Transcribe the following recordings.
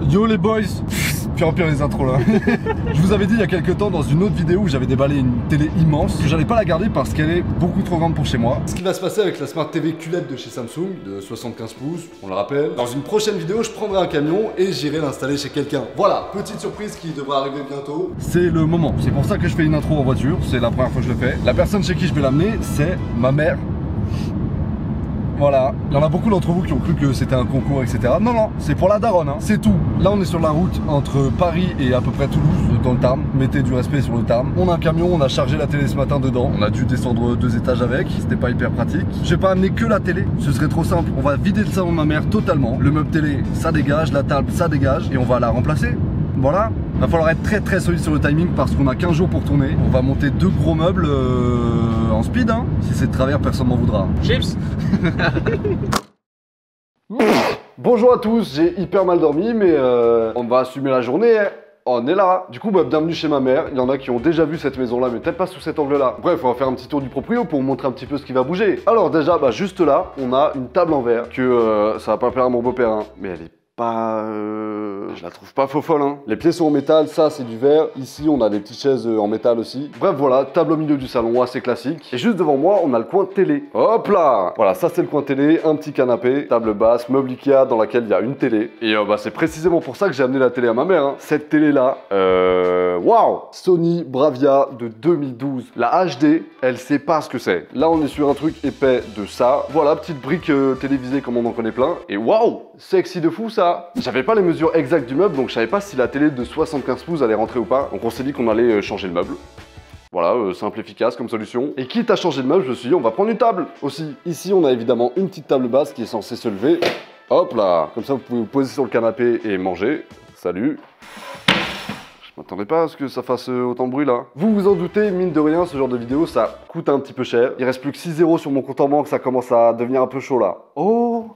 Yo les boys. Pire en pire les intros là. Je vous avais dit il y a quelques temps dans une autre vidéo où j'avais déballé une télé immense que j'allais pas la garder parce qu'elle est beaucoup trop grande pour chez moi. Ce qui va se passer avec la Smart TV QLED de chez Samsung de 75 pouces, on le rappelle. Dans une prochaine vidéo, je prendrai un camion et j'irai l'installer chez quelqu'un. Voilà, petite surprise qui devrait arriver bientôt. C'est le moment. C'est pour ça que je fais une intro en voiture. C'est la première fois que je le fais. La personne chez qui je vais l'amener, c'est ma mère. Voilà, il y en a beaucoup d'entre vous qui ont cru que c'était un concours, etc. Non, non, c'est pour la daronne, hein. C'est tout. Là, on est sur la route entre Paris et à peu près Toulouse, dans le Tarn. Mettez du respect sur le Tarn. On a un camion, on a chargé la télé ce matin dedans. On a dû descendre 2 étages avec, c'était pas hyper pratique. Je vais pas amener que la télé, ce serait trop simple. On va vider le salon de ma mère totalement. Le meuble télé, ça dégage, la table, ça dégage, et on va la remplacer. Voilà, va falloir être très solide sur le timing parce qu'on a 15 jours pour tourner. On va monter 2 gros meubles en speed, hein. Si c'est de travers, personne m'en voudra. Chips. Bonjour à tous, j'ai hyper mal dormi mais on va assumer la journée, hein. On est là. Du coup, bienvenue chez ma mère. Il y en a qui ont déjà vu cette maison là mais peut-être pas sous cet angle là. Bref, on va faire un petit tour du proprio pour vous montrer un petit peu ce qui va bouger. Alors déjà, juste là, on a une table en verre que ça va pas plaire à mon beau-père, hein, mais elle est pas... je la trouve pas faux folle, hein. Les pieds sont en métal, ça c'est du verre. Ici on a des petites chaises en métal aussi. Bref voilà, table au milieu du salon, assez classique. Et juste devant moi on a le coin télé. Hop là. Voilà, ça c'est le coin télé, un petit canapé, table basse, meuble Ikea dans laquelle il y a une télé. Et c'est précisément pour ça que j'ai amené la télé à ma mère, hein. Cette télé là, waouh, Sony Bravia de 2012. La HD, elle sait pas ce que c'est. Là on est sur un truc épais de ça. Voilà, petite brique télévisée comme on en connaît plein. Et waouh, sexy de fou ça. J'avais pas les mesures exactes du meuble, donc je savais pas si la télé de 75 pouces allait rentrer ou pas. Donc on s'est dit qu'on allait changer le meuble. Voilà, simple, efficace comme solution. Et quitte à changer de meuble, je me suis dit on va prendre une table aussi. Ici on a évidemment une petite table basse qui est censée se lever. Hop là, comme ça vous pouvez vous poser sur le canapé et manger. Salut. Je m'attendais pas à ce que ça fasse autant de bruit là. Vous vous en doutez, mine de rien, ce genre de vidéo ça coûte un petit peu cher. Il reste plus que 6 € sur mon compte en banque, ça commence à devenir un peu chaud là. Oh,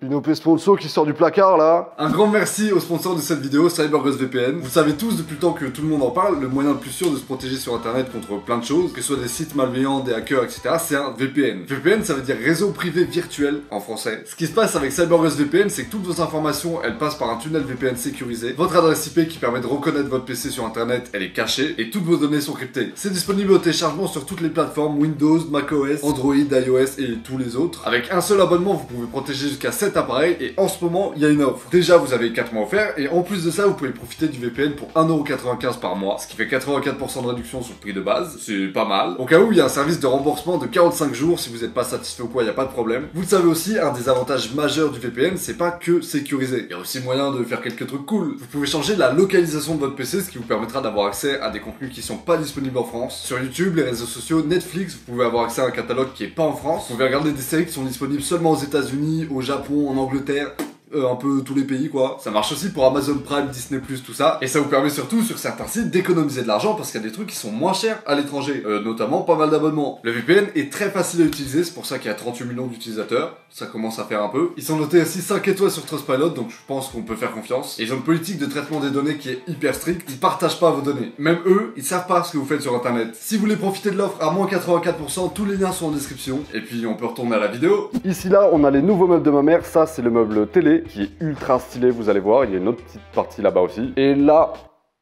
une OP sponsor qui sort du placard là. Un grand merci au sponsor de cette vidéo, CyberGhost VPN. Vous savez tous depuis le temps que tout le monde en parle, le moyen le plus sûr de se protéger sur internet contre plein de choses, que ce soit des sites malveillants, des hackers, etc. c'est un VPN. VPN ça veut dire réseau privé virtuel en français. Ce qui se passe avec CyberGhost VPN, c'est que toutes vos informations elles passent par un tunnel VPN sécurisé. Votre adresse IP qui permet de reconnaître votre PC sur internet, elle est cachée et toutes vos données sont cryptées. C'est disponible au téléchargement sur toutes les plateformes Windows, macOS, Android, iOS et tous les autres. Avec un seul abonnement, vous pouvez protéger jusqu'à 7 appareils et en ce moment il y a une offre. Déjà vous avez 4 mois offerts et en plus de ça vous pouvez profiter du VPN pour 1,95 € par mois, ce qui fait 84% de réduction sur le prix de base, c'est pas mal. Au cas où il y a un service de remboursement de 45 jours si vous n'êtes pas satisfait ou quoi, il n'y a pas de problème. Vous le savez aussi, un des avantages majeurs du VPN c'est pas que sécurisé, il y a aussi moyen de faire quelques trucs cool. Vous pouvez changer la localisation de votre PC, ce qui vous permettra d'avoir accès à des contenus qui sont pas disponibles en France. Sur YouTube, les réseaux sociaux, Netflix, vous pouvez avoir accès à un catalogue qui est pas en France. Vous pouvez regarder des séries qui sont disponibles Seulement aux États-Unis, au Japon, en Angleterre, un peu tous les pays quoi. Ça marche aussi pour Amazon Prime, Disney+, tout ça. Et ça vous permet surtout sur certains sites d'économiser de l'argent parce qu'il y a des trucs qui sont moins chers à l'étranger. Notamment pas mal d'abonnements. Le VPN est très facile à utiliser, c'est pour ça qu'il y a 38 millions d'utilisateurs. Ça commence à faire un peu. Ils sont notés aussi 5 étoiles sur Trustpilot, donc je pense qu'on peut faire confiance. Et ils ont une politique de traitement des données qui est hyper stricte. Ils partagent pas vos données. Même eux, ils savent pas ce que vous faites sur internet. Si vous voulez profiter de l'offre à moins 84%, tous les liens sont en description. Et puis on peut retourner à la vidéo. Ici là, on a les nouveaux meubles de ma mère. Ça, c'est le meuble télé qui est ultra stylé, vous allez voir. Il y a une autre petite partie là-bas aussi. Et là,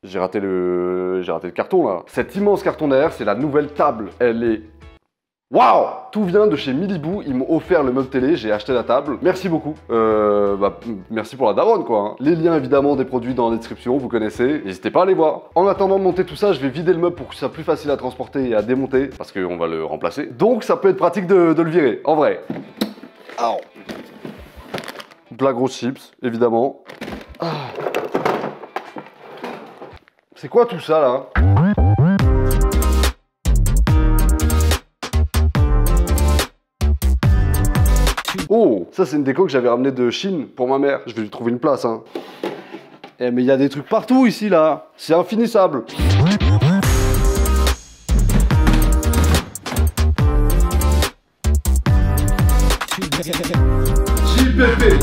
j'ai raté le carton là. Cet immense carton derrière, c'est la nouvelle table. Elle est... Waouh! Tout vient de chez Milibou, ils m'ont offert le meuble télé, j'ai acheté la table. Merci beaucoup. Merci pour la daronne quoi, hein. Les liens évidemment des produits dans la description, vous connaissez. N'hésitez pas à aller voir. En attendant de monter tout ça, je vais vider le meuble pour que ce soit plus facile à transporter et à démonter. Parce qu'on va le remplacer. Donc ça peut être pratique de le virer, en vrai. Alors, de la grosse chips, évidemment. Ah. C'est quoi tout ça là? Oh, ça c'est une déco que j'avais ramenée de Chine pour ma mère. Je vais lui trouver une place, hein. Eh mais il y a des trucs partout ici là. C'est infinissable. JPP.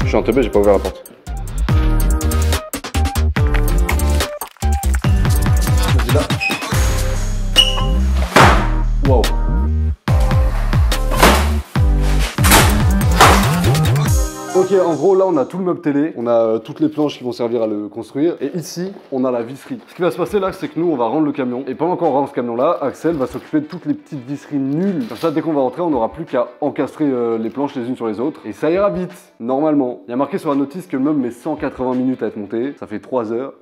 Je suis en teubé, j'ai pas ouvert la porte. Ok, en gros, là, on a tout le meuble télé, on a toutes les planches qui vont servir à le construire, et ici, on a la visserie. Ce qui va se passer là, c'est que nous, on va rendre le camion, et pendant qu'on rend ce camion-là, Axel va s'occuper de toutes les petites visseries nulles. Comme ça, dès qu'on va rentrer, on n'aura plus qu'à encastrer les planches les unes sur les autres, et ça ira vite, normalement. Il y a marqué sur la notice que le meuble met 180 minutes à être monté, ça fait 3 heures,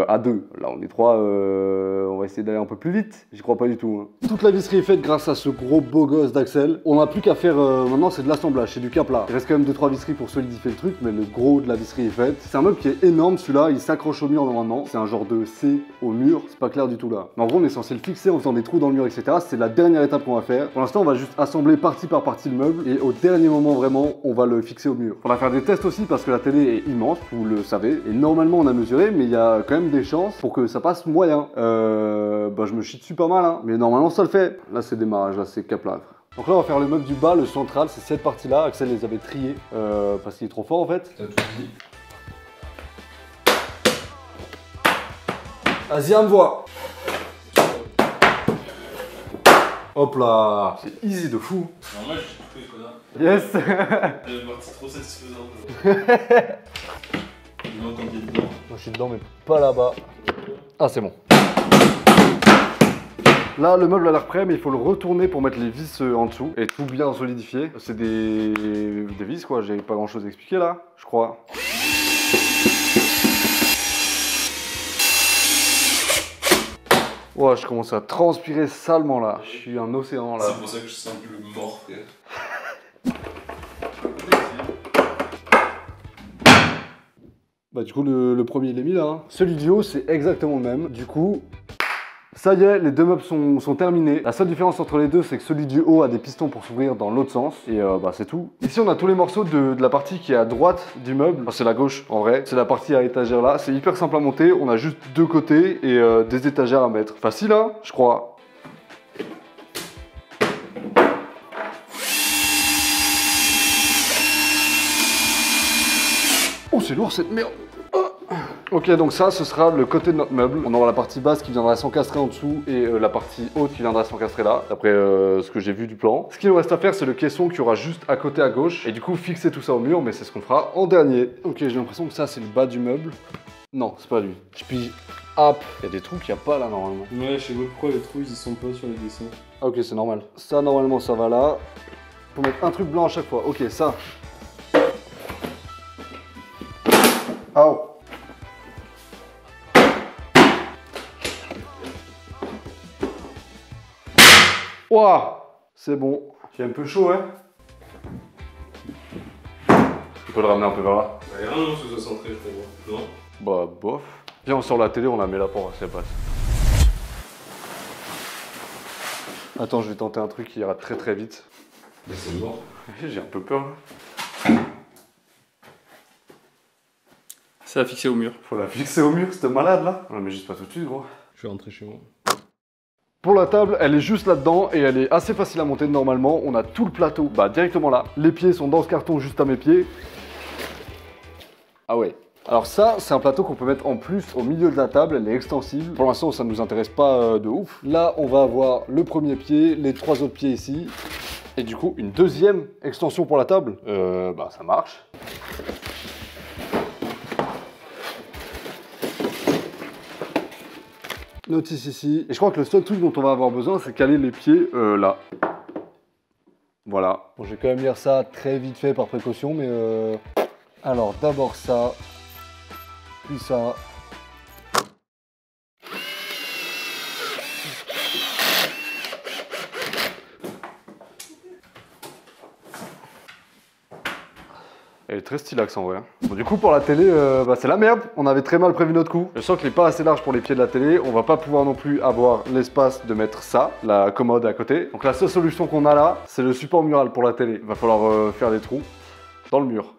à 2. Là, on est 3, on va essayer d'aller un peu plus vite, j'y crois pas du tout. Hein. Toute la visserie est faite grâce à ce gros beau gosse d'Axel. On n'a plus qu'à faire, maintenant, c'est de l'assemblage, c'est du cap là. Il reste quand même 2-3 visseries pour solidifier le truc, mais le gros de la visserie est fait. C'est un meuble qui est énorme, celui-là, il s'accroche au mur normalement. C'est un genre de C au mur, c'est pas clair du tout là. Mais en gros, on est censé le fixer en faisant des trous dans le mur, etc. C'est la dernière étape qu'on va faire. Pour l'instant, on va juste assembler partie par partie le meuble et au dernier moment, vraiment, on va le fixer au mur. On va faire des tests aussi parce que la télé est immense, vous le savez. Et normalement, on a mesuré, mais il y a quand même des chances pour que ça passe moyen. Je me chie dessus pas mal, hein. Mais normalement, ça le fait. Là, c'est démarrage, là, c'est cap là. Donc là, on va faire le meuble du bas, le central, c'est cette partie-là. Axel les avait triés parce qu'il est trop fort en fait. T'as tout dit. Vas-y, on me voit. Hop là, c'est easy de fou. Alors moi, j'ai tout fait, connard. Yes. La partie trop satisfaisante. Non, quand t'es dedans. Moi, je suis dedans, mais pas là-bas. Ah, c'est bon. Là, le meuble a l'air prêt, mais il faut le retourner pour mettre les vis en dessous et tout bien solidifier. C'est des vis, quoi. J'ai pas grand-chose à expliquer là, je crois. Ouais, je commence à transpirer salement là. Je suis un océan là. C'est pour ça que je sens le mort, frère. Bah du coup, le premier il est mis là. Hein. Celui du haut, c'est exactement le même. Du coup, ça y est, les deux meubles sont terminés. La seule différence entre les deux, c'est que celui du haut a des pistons pour s'ouvrir dans l'autre sens. Et c'est tout. Ici, on a tous les morceaux de la partie qui est à droite du meuble. Enfin, c'est la gauche, en vrai. C'est la partie à étagère là. C'est hyper simple à monter. On a juste deux côtés et des étagères à mettre. Facile, hein, je crois. Oh, c'est lourd cette merde. Ok, donc ça, ce sera le côté de notre meuble. On aura la partie basse qui viendra s'encastrer en dessous et la partie haute qui viendra s'encastrer là, d'après ce que j'ai vu du plan. Ce qu'il nous reste à faire, c'est le caisson qui aura juste à côté à gauche et du coup fixer tout ça au mur, mais c'est ce qu'on fera en dernier. Ok, j'ai l'impression que ça, c'est le bas du meuble. Non, c'est pas lui. Je pige. Hop. Il y a des trous qu'il n'y a pas là normalement. Ouais, je sais pas pourquoi les trous ils sont pas sur les dessins. Ah, ok, c'est normal. Ça, normalement, ça va là. Faut mettre un truc blanc à chaque fois. Ok, ça. Oh. Ouah, c'est bon. J'ai un peu chaud, hein. Tu peux le ramener un peu vers là. Bah, y'a rien non, sous 73, je crois. Non. Bah, bof. Viens, on sort la télé, on la met là pour voir si elle passe. Attends, je vais tenter un truc qui ira très très vite. Mais c'est mort. J'ai un peu peur là. C'est à fixer au mur. Faut la fixer au mur, c'était malade là. Non, mais juste pas tout de suite, gros. Je vais rentrer chez moi. Pour la table, elle est juste là-dedans et elle est assez facile à monter normalement. On a tout le plateau, directement là. Les pieds sont dans ce carton juste à mes pieds. Ah ouais. Alors ça, c'est un plateau qu'on peut mettre en plus au milieu de la table, elle est extensible. Pour l'instant, ça ne nous intéresse pas de ouf. Là, on va avoir le premier pied, les 3 autres pieds ici. Et du coup, une deuxième extension pour la table. Ça marche. Notice ici. Et je crois que le seul truc dont on va avoir besoin, c'est caler les pieds là. Voilà. Bon, je vais quand même lire ça très vite fait par précaution, mais alors, d'abord ça, puis ça. Elle est très stylax en vrai. Bon, du coup pour la télé, c'est la merde. On avait très mal prévu notre coup. Le socle n'est pas assez large pour les pieds de la télé. On va pas pouvoir non plus avoir l'espace de mettre ça, la commode à côté. Donc la seule solution qu'on a là, c'est le support mural pour la télé. Il va falloir faire des trous dans le mur.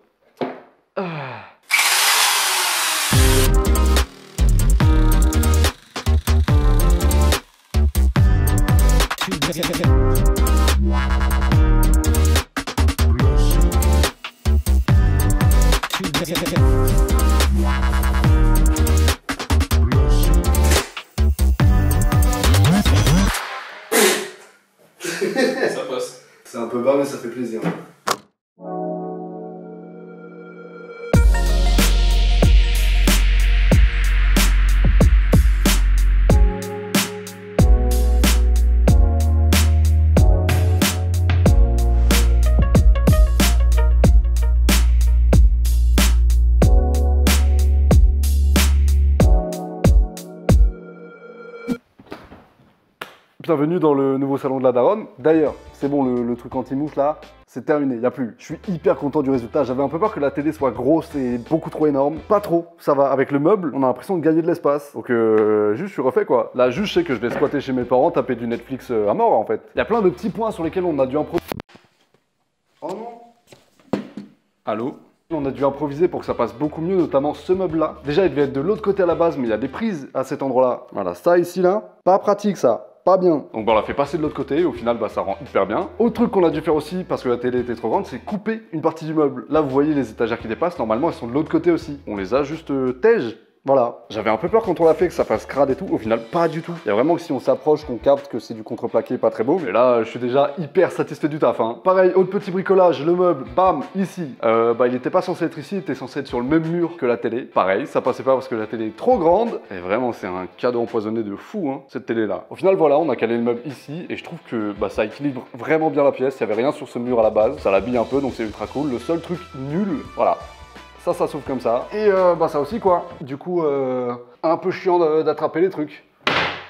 Ça passe. C'est un peu bas mais ça fait plaisir. bienvenue dans le nouveau salon de la daronne. D'ailleurs, c'est bon, le truc anti-mouche là, c'est terminé, y a plus. Je suis hyper content du résultat. J'avais un peu peur que la télé soit grosse et beaucoup trop énorme. Pas trop, ça va. Avec le meuble, on a l'impression de gagner de l'espace. Donc juste, je suis refait quoi. Là, juste, je sais que je vais squatter chez mes parents, taper du Netflix à mort en fait. Il y a plein de petits points sur lesquels on a dû improviser. Oh non. Allô? On a dû improviser pour que ça passe beaucoup mieux, notamment ce meuble-là. Déjà, il devait être de l'autre côté à la base, mais il y a des prises à cet endroit-là. Voilà, ça ici, là, pas pratique ça. Pas bien. Donc on l'a fait passer de l'autre côté et au final ça rend hyper bien. Autre truc qu'on a dû faire aussi parce que la télé était trop grande, c'est couper une partie du meuble. Là vous voyez les étagères qui dépassent, normalement elles sont de l'autre côté aussi. On les a juste tèges. Voilà. J'avais un peu peur quand on l'a fait que ça fasse crade et tout. Au final, pas du tout. Il y a vraiment que si on s'approche, qu'on capte que c'est du contreplaqué pas très beau. Mais là, je suis déjà hyper satisfait du taf. Hein. Pareil, autre petit bricolage, le meuble, bam, ici. Il était pas censé être ici, il était censé être sur le même mur que la télé. Pareil, ça passait pas parce que la télé est trop grande. Et vraiment, c'est un cadeau empoisonné de fou, hein, cette télé-là. Au final, voilà, on a calé le meuble ici. Et je trouve que ça équilibre vraiment bien la pièce. Il y avait rien sur ce mur à la base. Ça l'habille un peu, donc c'est ultra cool. Le seul truc nul, voilà. Ça s'ouvre comme ça. Et ça aussi quoi. Du coup, un peu chiant d'attraper les trucs.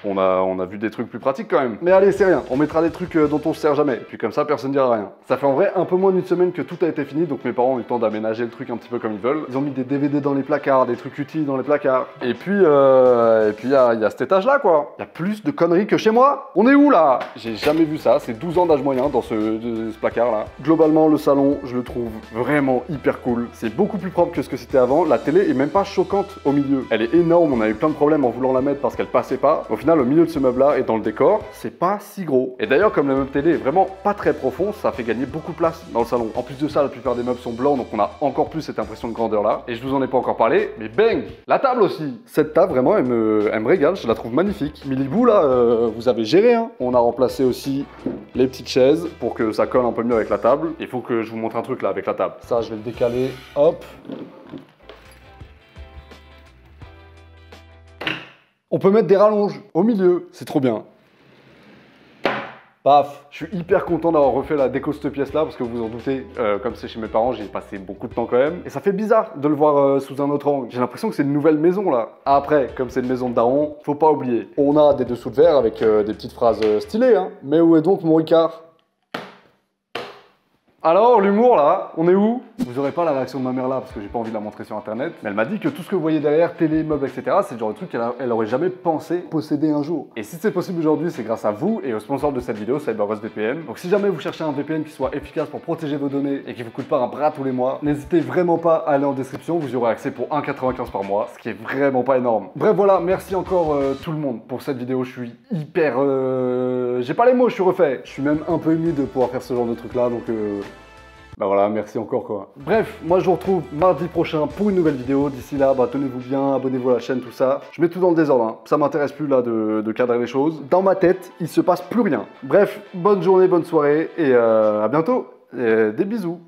On a vu des trucs plus pratiques quand même. Mais allez, c'est rien. On mettra des trucs dont on se sert jamais. Et puis comme ça, personne ne dira rien. Ça fait en vrai un peu moins d'une semaine que tout a été fini. Donc mes parents ont eu le temps d'aménager le truc un petit peu comme ils veulent. Ils ont mis des DVD dans les placards, des trucs utiles dans les placards. Et puis il y a cet étage là quoi. Il y a plus de conneries que chez moi. On est où là? J'ai jamais vu ça. C'est 12 ans d'âge moyen dans ce placard là. Globalement, le salon, je le trouve vraiment hyper cool. C'est beaucoup plus propre que ce que c'était avant. La télé est même pas choquante au milieu. Elle est énorme. On a eu plein de problèmes en voulant la mettre parce qu'elle passait pas. Au final, au milieu de ce meuble-là et dans le décor, c'est pas si gros. Et d'ailleurs, comme le meuble télé est vraiment pas très profond, ça fait gagner beaucoup de place dans le salon. En plus de ça, la plupart des meubles sont blancs, donc on a encore plus cette impression de grandeur-là. Et je vous en ai pas encore parlé, mais bang! La table aussi! Cette table, vraiment, elle me régale, je la trouve magnifique. Milibou, là, vous avez géré, hein. On a remplacé aussi les petites chaises pour que ça colle un peu mieux avec la table. Il faut que je vous montre un truc, là, avec la table. Ça, je vais le décaler, hop. On peut mettre des rallonges au milieu, c'est trop bien. Paf, je suis hyper content d'avoir refait la déco de cette pièce là parce que vous en doutez, comme c'est chez mes parents, j'y ai passé beaucoup de temps quand même. Et ça fait bizarre de le voir sous un autre angle. J'ai l'impression que c'est une nouvelle maison là. Après, comme c'est une maison de daron, faut pas oublier. On a des dessous de verre avec des petites phrases stylées, hein. Mais où est donc mon Ricard? Alors, l'humour là, on est où? Vous aurez pas la réaction de ma mère là parce que j'ai pas envie de la montrer sur internet. Mais elle m'a dit que tout ce que vous voyez derrière, télé, meubles, etc., c'est le genre de truc qu'elle aurait jamais pensé posséder un jour. Et si c'est possible aujourd'hui, c'est grâce à vous et au sponsor de cette vidéo, CyberRust VPN. Donc si jamais vous cherchez un VPN qui soit efficace pour protéger vos données et qui vous coûte pas un bras tous les mois, n'hésitez vraiment pas à aller en description, vous y aurez accès pour 1,95 par mois, ce qui est vraiment pas énorme. Bref voilà, merci encore tout le monde pour cette vidéo, je suis hyper... J'ai pas les mots, je suis refait. Je suis même un peu ému de pouvoir faire ce genre de truc là, donc... voilà, merci encore quoi. Bref, moi je vous retrouve mardi prochain pour une nouvelle vidéo. D'ici là, tenez-vous bien, abonnez-vous à la chaîne, tout ça. Je mets tout dans le désordre, hein. Ça m'intéresse plus là de cadrer les choses. Dans ma tête, il se passe plus rien. Bref, bonne journée, bonne soirée et à bientôt. Et des bisous.